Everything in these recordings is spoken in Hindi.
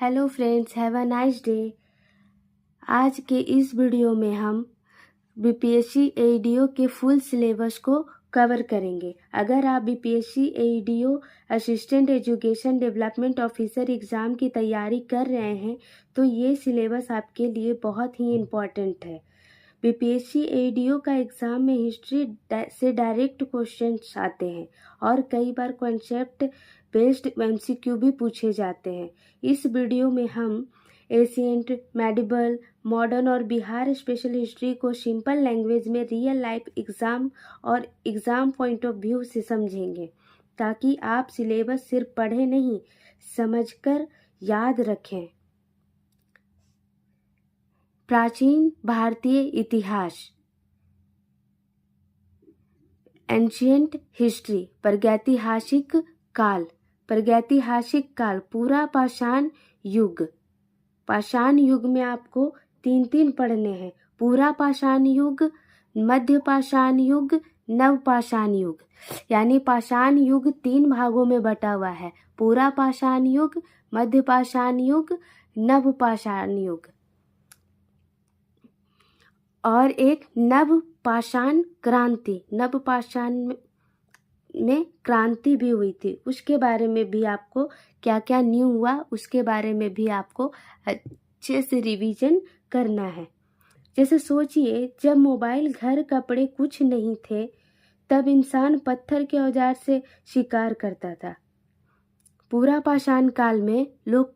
Hello friends, have a nice day. आज के इस वीडियो में हम बीपीएससी एईडीओ के फुल सिलेबस को कवर करेंगे। अगर आप BPSC AEDO assistant education development officer exam की तैयारी कर रहे हैं तो ये सिलेबस आपके लिए बहुत ही इम्पॉर्टेंट है। बीपीएससी एईडीओ का एग्ज़ाम में हिस्ट्री से डायरेक्ट क्वेश्चंस आते हैं और कई बार कॉन्सेप्ट बेस्ड एमसीक्यू भी पूछे जाते हैं। इस वीडियो में हम एशियंट, मेडिवल, मॉडर्न और बिहार स्पेशल हिस्ट्री को सिंपल लैंग्वेज में रियल लाइफ एग्ज़ाम और एग्ज़ाम पॉइंट ऑफ व्यू से समझेंगे, ताकि आप सिलेबस सिर्फ पढ़ें नहीं, समझकर याद रखें। प्राचीन भारतीय इतिहास, एंशियंट हिस्ट्री, प्रागैतिहासिक काल। प्रागैतिहासिक काल पूरा पाषाण युग। पाषाण युग में आपको तीन पढ़ने हैं: पूरा पाषाण युग, मध्य पाषाण युग, नव पाषाण युग। यानी पाषाण युग 3 भागों में बटा हुआ है: पूरा पाषाण युग, मध्य पाषाण युग, नव पाषाण युग। और एक नव पाषाण क्रांति, नव पाषाण में क्रांति भी हुई थी, उसके बारे में भी आपको क्या क्या न्यू हुआ उसके बारे में भी आपको अच्छे से रिवीजन करना है। जैसे सोचिए, जब मोबाइल, घर, कपड़े कुछ नहीं थे तब इंसान पत्थर के औजार से शिकार करता था। पूरा पाषाण काल में लोग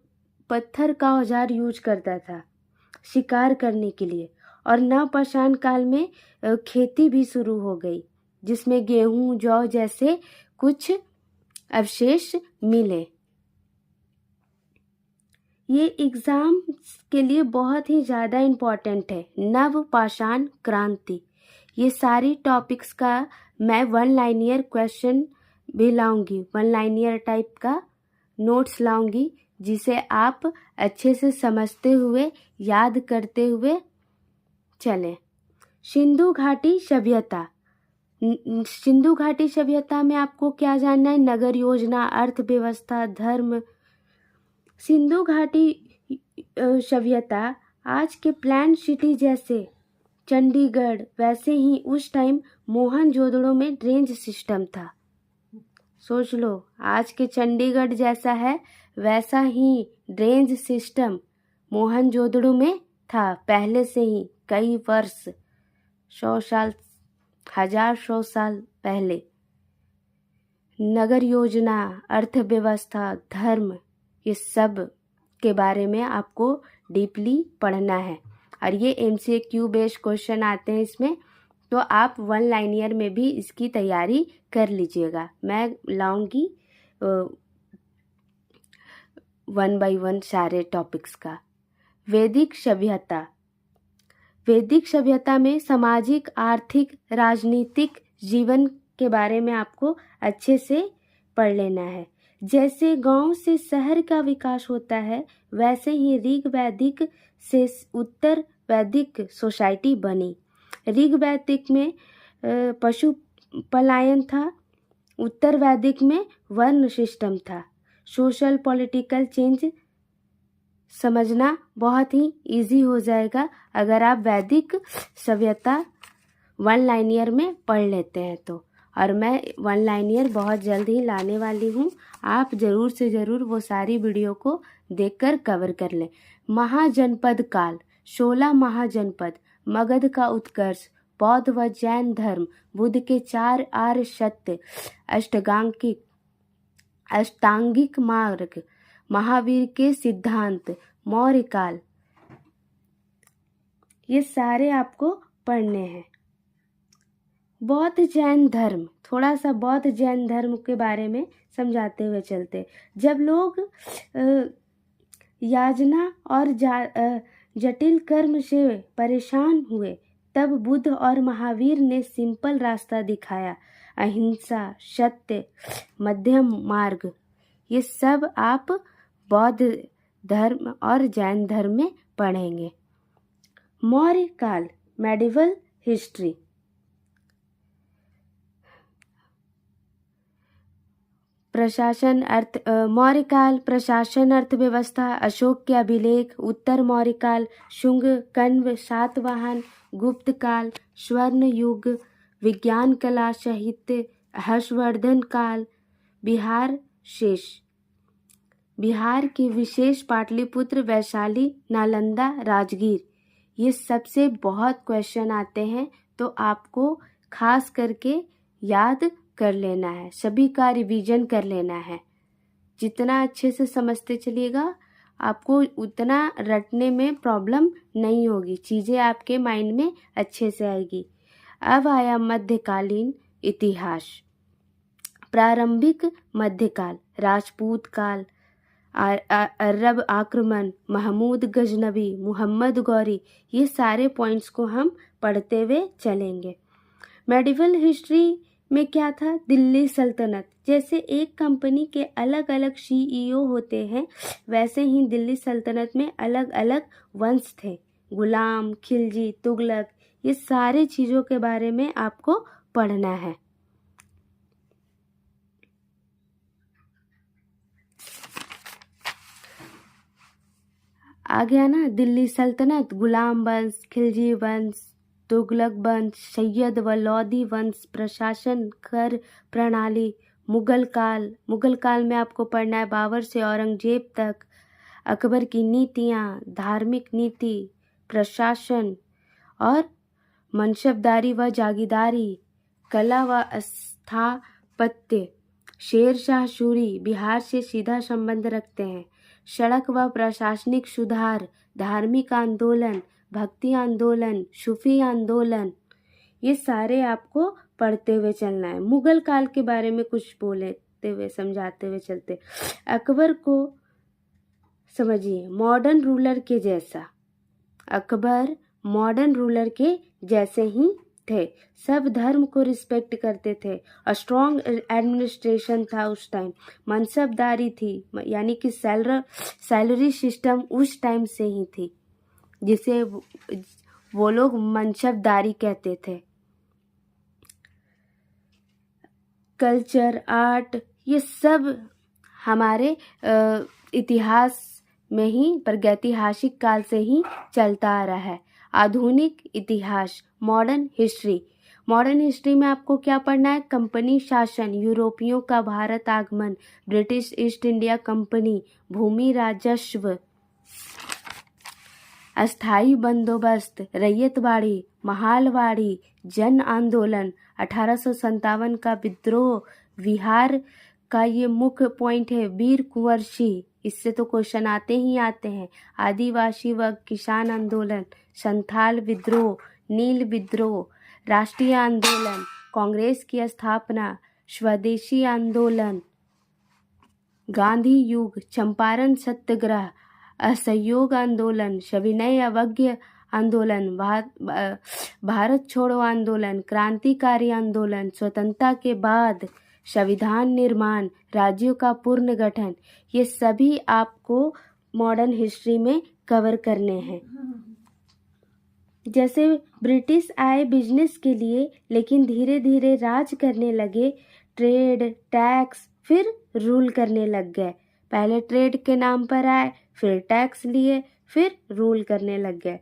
पत्थर का औजार यूज करता था शिकार करने के लिए। और नव पाषाण काल में खेती भी शुरू हो गई, जिसमें गेहूं, जौ जैसे कुछ अवशेष मिले। ये एग्ज़ाम के लिए बहुत ही ज़्यादा इम्पॉर्टेंट है। नव पाषाण क्रांति, ये सारी टॉपिक्स का मैं 1 लाइनियर क्वेश्चन भी लाऊंगी, 1 लाइनियर टाइप का नोट्स लाऊंगी, जिसे आप अच्छे से समझते हुए, याद करते हुए चलें। सिंधु घाटी सभ्यता। सिंधु घाटी सभ्यता में आपको क्या जानना है? नगर योजना, अर्थव्यवस्था, धर्म। सिंधु घाटी सभ्यता आज के प्लान सिटी जैसे चंडीगढ़, वैसे ही उस टाइम मोहनजोदड़ो में ड्रेनेज सिस्टम था। सोच लो, आज के चंडीगढ़ जैसा है वैसा ही ड्रेनेज सिस्टम मोहनजोदड़ो में था पहले से ही, कई वर्ष, 100 साल, 100 साल पहले। नगर योजना, अर्थव्यवस्था, धर्म, ये सब के बारे में आपको डीपली पढ़ना है। और ये एमसीक्यू बेस्ड क्वेश्चन आते हैं इसमें, तो आप 1 लाइनियर में भी इसकी तैयारी कर लीजिएगा। मैं लाऊंगी 1 बाय 1 सारे टॉपिक्स का। वैदिक सभ्यता। वैदिक सभ्यता में सामाजिक, आर्थिक, राजनीतिक जीवन के बारे में आपको अच्छे से पढ़ लेना है। जैसे गांव से शहर का विकास होता है, वैसे ही ऋग वैदिक से उत्तर वैदिक सोसाइटी बनी। ऋग वैदिक में पशु पलायन था, उत्तर वैदिक में वर्ण सिस्टम था। सोशल पॉलिटिकल चेंज समझना बहुत ही इजी हो जाएगा अगर आप वैदिक सभ्यता 1 लाइनियर में पढ़ लेते हैं तो। और मैं 1 लाइनियर बहुत जल्द ही लाने वाली हूँ, आप ज़रूर से ज़रूर वो सारी वीडियो को देखकर कवर कर लें। महाजनपद काल। 16 महाजनपद, मगध का उत्कर्ष, बौद्ध व जैन धर्म, बुद्ध के 4 आर्य सत्य, अष्टांगिक मार्ग, महावीर के सिद्धांत, मौर्य काल, ये सारे आपको पढ़ने हैं। बौद्ध जैन धर्म, थोड़ा सा बौद्ध जैन धर्म के बारे में समझाते हुए चलते। जब लोग याजना और जटिल कर्म से परेशान हुए, तब बुद्ध और महावीर ने सिंपल रास्ता दिखाया: अहिंसा, सत्य, मध्यम मार्ग। ये सब आप बौद्ध धर्म और जैन धर्म में पढ़ेंगे। मौर्य काल, मेडिवल हिस्ट्री। प्रशासन मौर्यकाल प्रशासन अर्थव्यवस्था, अशोक के अभिलेख, उत्तर मौर्यकाल, शुंग, कण्व, सातवाहन, गुप्त काल, स्वर्ण युग, विज्ञान कला साहित्य, हर्षवर्धन काल, बिहार शेष, बिहार के विशेष, पाटलिपुत्र, वैशाली, नालंदा, राजगीर। ये सबसे बहुत क्वेश्चन आते हैं, तो आपको खास करके याद कर लेना है, सभी का रिवीजन कर लेना है। जितना अच्छे से समझते चलिएगा आपको उतना रटने में प्रॉब्लम नहीं होगी, चीज़ें आपके माइंड में अच्छे से आएगी। अब आया मध्यकालीन इतिहास। प्रारंभिक मध्यकाल, राजपूत काल, अरब आक्रमण, महमूद गजनबी, मोहम्मद गौरी, ये सारे पॉइंट्स को हम पढ़ते हुए चलेंगे। मेडिवल हिस्ट्री में क्या था? दिल्ली सल्तनत। जैसे एक कंपनी के अलग अलग CEO होते हैं, वैसे ही दिल्ली सल्तनत में अलग अलग वंश थे, गुलाम, खिलजी, तुगलक, ये सारे चीज़ों के बारे में आपको पढ़ना है। आ गया ना, दिल्ली सल्तनत, गुलाम वंश, खिलजी वंश, तुगलक वंश, सैयद व लोदी वंश, प्रशासन, कर प्रणाली, मुगल काल में आपको पढ़ना है बाबर से औरंगजेब तक, अकबर की नीतियाँ, धार्मिक नीति, प्रशासन और मनसबदारी व जागीरदारी, कला व स्थापत्य, शेर शाह सूरी बिहार से सीधा संबंध रखते हैं, सड़क व प्रशासनिक सुधार, धार्मिक आंदोलन, भक्ति आंदोलन, सूफी आंदोलन, ये सारे आपको पढ़ते हुए चलना है। मुगल काल के बारे में कुछ बोलते हुए समझाते हुए चलते। अकबर को समझिए मॉडर्न रूलर के जैसा, अकबर मॉडर्न रूलर के जैसे ही थे, सब धर्म को रिस्पेक्ट करते थे, और स्ट्रॉन्ग एडमिनिस्ट्रेशन था उस टाइम, मनसबदारी थी, यानी कि सैलरी सिस्टम उस टाइम से ही थी, जिसे वो लोग मनसबदारी कहते थे। कल्चर, आर्ट, ये सब हमारे इतिहास में ही प्रागैतिहासिक काल से ही चलता आ रहा है। आधुनिक इतिहास, मॉडर्न हिस्ट्री में आपको क्या पढ़ना है? कंपनी शासन, यूरोपियों का भारत आगमन, ब्रिटिश ईस्ट इंडिया कंपनी, भूमि राजस्व, अस्थाई बंदोबस्त, रैयतवाड़ी, महालवाड़ी, जन आंदोलन, 1857 का विद्रोह, बिहार का ये मुख्य पॉइंट है, वीर कुंवर सिंह, इससे तो क्वेश्चन आते ही आते हैं, आदिवासी व किसान आंदोलन, संथाल विद्रोह, नील विद्रोह, राष्ट्रीय आंदोलन, कांग्रेस की स्थापना, स्वदेशी आंदोलन, गांधी युग, चंपारण सत्याग्रह, असहयोग आंदोलन, सविनय अवज्ञा आंदोलन, भारत छोड़ो आंदोलन, क्रांतिकारी आंदोलन, स्वतंत्रता के बाद संविधान निर्माण, राज्यों का पूर्ण गठन, ये सभी आपको मॉडर्न हिस्ट्री में कवर करने हैं। जैसे ब्रिटिश आए बिजनेस के लिए, लेकिन धीरे धीरे राज करने लगे, ट्रेड, टैक्स, फिर रूल करने लग गए। पहले ट्रेड के नाम पर आए, फिर टैक्स लिए, फिर रूल करने लग गए।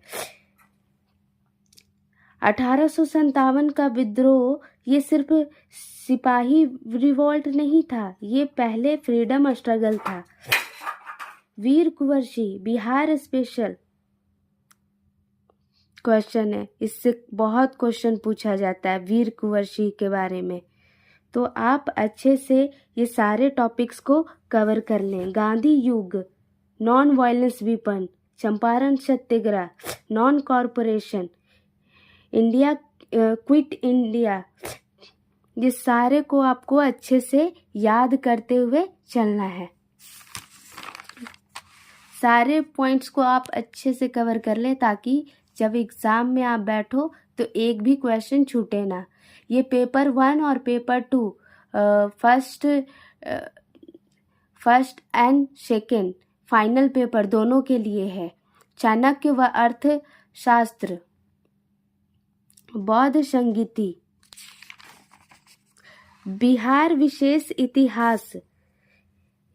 1857 का विद्रोह ये सिर्फ सिपाही रिवॉल्ट नहीं था, ये पहले फ्रीडम स्ट्रगल था। वीर कुंवर सिंह, बिहार स्पेशल क्वेश्चन है, इससे बहुत क्वेश्चन पूछा जाता है वीर कुंवर सिंह के बारे में, तो आप अच्छे से ये सारे टॉपिक्स को कवर कर लें। गांधी युग, non violence weapon, Champaran Satyagraha, non corporation, India quit India, ये सारे को आपको अच्छे से याद करते हुए चलना है। सारे पॉइंट्स को आप अच्छे से कवर कर लें, ताकि जब एग्ज़ाम में आप बैठो तो एक भी क्वेश्चन छूटे ना। ये पेपर 1 और paper 2 first and second final paper दोनों के लिए है। चाणक्य व अर्थशास्त्र, बौद्ध संगीति, बिहार विशेष इतिहास,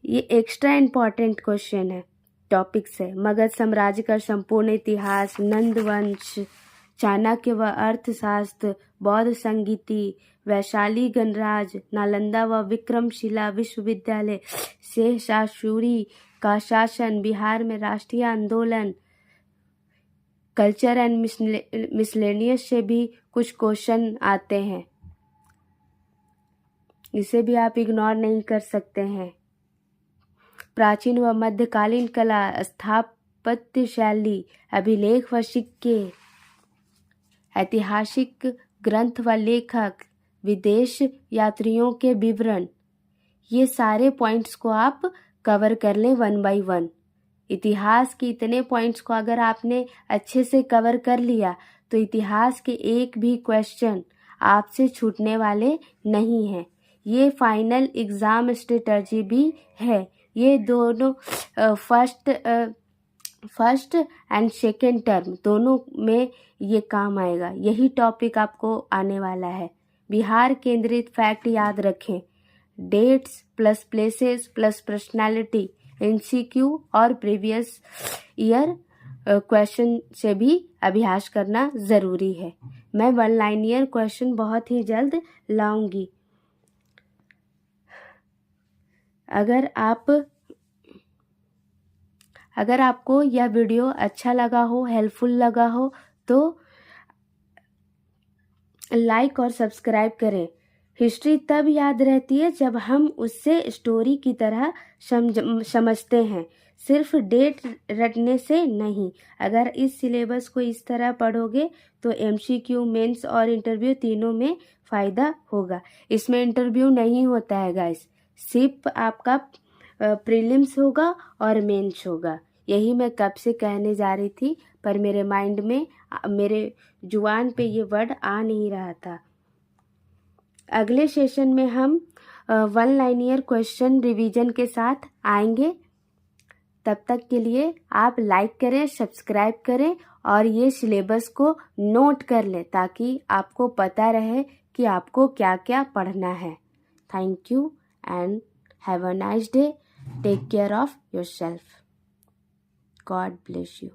ये एक्स्ट्रा इम्पॉर्टेंट क्वेश्चन है, टॉपिक से। मगध साम्राज्य का संपूर्ण इतिहास, नंदवंश, चाणक्य व अर्थशास्त्र, बौद्ध संगीति, वैशाली गणराज, नालंदा व विक्रमशिला विश्वविद्यालय, शेषाशुरी का शासन, बिहार में राष्ट्रीय आंदोलन, कल्चर एंड मिसलेनियस से भी कुछ क्वेश्चन आते हैं, इसे भी आप इग्नोर नहीं कर सकते हैं। प्राचीन व मध्यकालीन कला, स्थापत्य शैली, अभिलेख व सिक्के, ऐतिहासिक ग्रंथ व लेखक, विदेश यात्रियों के विवरण, ये सारे पॉइंट्स को आप कवर कर लें 1 by 1। इतिहास के इतने पॉइंट्स को अगर आपने अच्छे से कवर कर लिया तो इतिहास के एक भी क्वेश्चन आपसे छूटने वाले नहीं हैं। ये फाइनल एग्ज़ाम स्ट्रेटजी भी है। ये दोनों फर्स्ट एंड सेकेंड टर्म दोनों में ये काम आएगा। यही टॉपिक आपको आने वाला है। बिहार केंद्रित फैक्ट याद रखें, dates plus places plus personality, MCQ और प्रीवियस ईयर क्वेश्चन से भी अभ्यास करना ज़रूरी है। मैं 1 लाइनियर क्वेश्चन बहुत ही जल्द लाऊंगी। अगर आपको यह वीडियो अच्छा लगा हो, हेल्पफुल लगा हो तो लाइक और सब्सक्राइब करें। हिस्ट्री तब याद रहती है जब हम उससे स्टोरी की तरह समझते हैं, सिर्फ डेट रटने से नहीं। अगर इस सिलेबस को इस तरह पढ़ोगे तो MCQ, मेंस और इंटरव्यू तीनों में फ़ायदा होगा। इसमें इंटरव्यू नहीं होता है गाइस, सिर्फ आपका प्रीलिम्स होगा और मेंस होगा। यही मैं कब से कहने जा रही थी, पर मेरे माइंड में, मेरे जुबान पे ये वर्ड आ नहीं रहा था। अगले सेशन में हम 1 लाइनियर क्वेश्चन रिवीजन के साथ आएंगे। तब तक के लिए आप लाइक करें, सब्सक्राइब करें और ये सिलेबस को नोट कर लें ताकि आपको पता रहे कि आपको क्या क्या पढ़ना है। Thank you and have a nice day. Take care of yourself. God bless you.